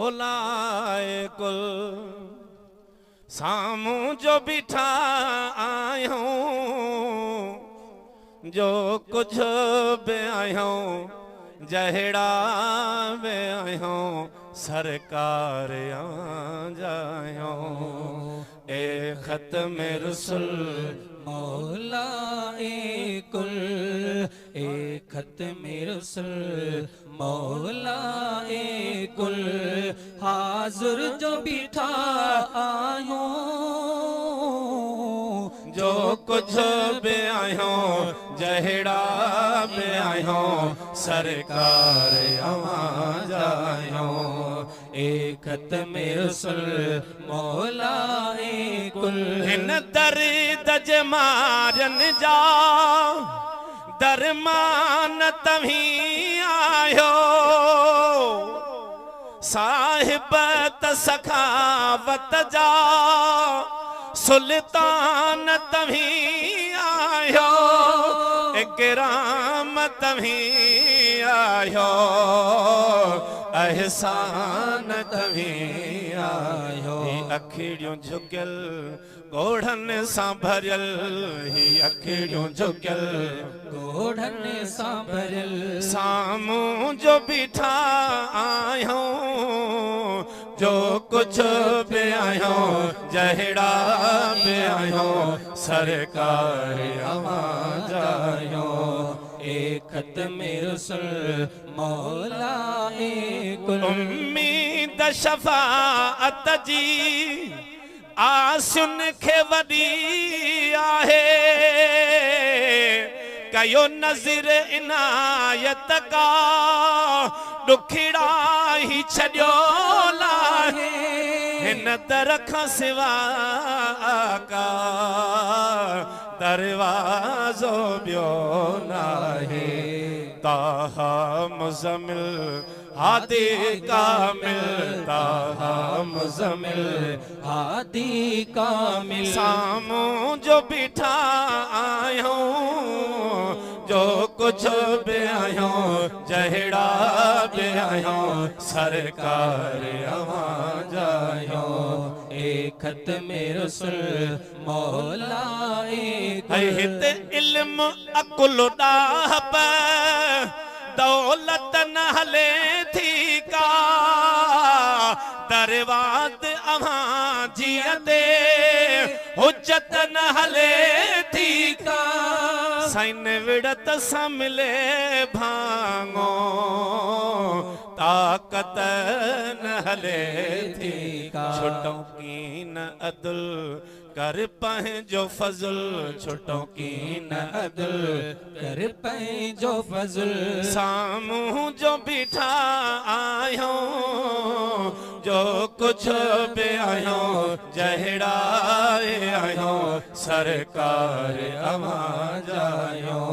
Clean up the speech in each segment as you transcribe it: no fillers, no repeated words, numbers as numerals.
मौलाए कुल सामूं जो बिठा आयो जो कुछ बे आयो जहड़ा बे आयो सरकार आ जायो ए खत्म रसूल मौलाए कुल ए खत्म रसूल मौलाए कुल हाजुर जो बिठा आयो जो कुछ बे आयो जहड़ा बे आयो सरकार आ जायो ए खत्म रसूल मौलाए कुल हिन दर्द जमारन जा दरमान तभी आयो साहिबत सखावत जा सुल्तान तभी आयो इकराम तभी आयो एहसान तभी आयो अखिड़ियों झुकल गोढ़न सां भरियल ही अखिड़ियों झुकल गोढ़न सां भरियल सामूं जो बिठा आयो जो कुछ बे आयो जहड़ा बे आयो सरकार आ जायो ए खत्म रसूल मौलाए कुल उम्मीद शफाअत जी आसुन खे वडी आहे कयो नज़र इनायत का दुखड़ा ही छड़ियो लाहे हिन दर खां सिवा का दरवाज़ो ॿियो नाहे ताहा मुज़म्मिल हादी कामिल ताहा मुज़म्मिल हादी कामिल सामूं जो बिठा आयो जो कुछ बे आयो जहड़ा बे आयो सरकार आ जायो ए खत्म रसूल मौलाए हित इल्म अकुल दाहब दौलत न हले थी का दरवाद अहां जियते हुज्जत न हले थी का साइन विड़त सा मिले भांगो ताकत न हले थी का छुटों की न अदल कर पंहिंजो फज़ल छुटों की न अदल कर पंहिंजो फज़ल सामूं जो बिठा आयो जो कुछ बे आयो जहड़ा आयो सरकार आ जायो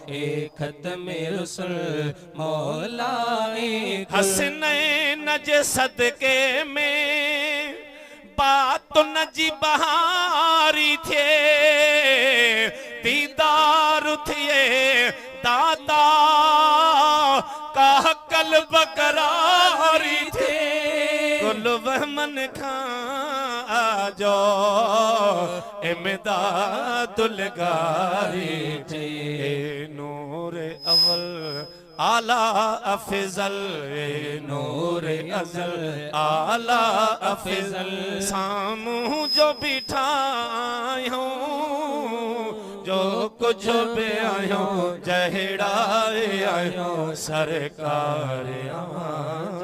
ए खत्म रसूल मौलाए हसनैन जे सदके में बातुन जी बहारी थे दीदार थिए दाता का कल्ब करारी थे कुल वहमन खां आजो इमदादुल गारी थे नूर अवल आला अफजल नूर अज़ल आला अफजल सामूं जो बिठा आयो जो कुछ बे आयो जहड़ा आयो सरकार आ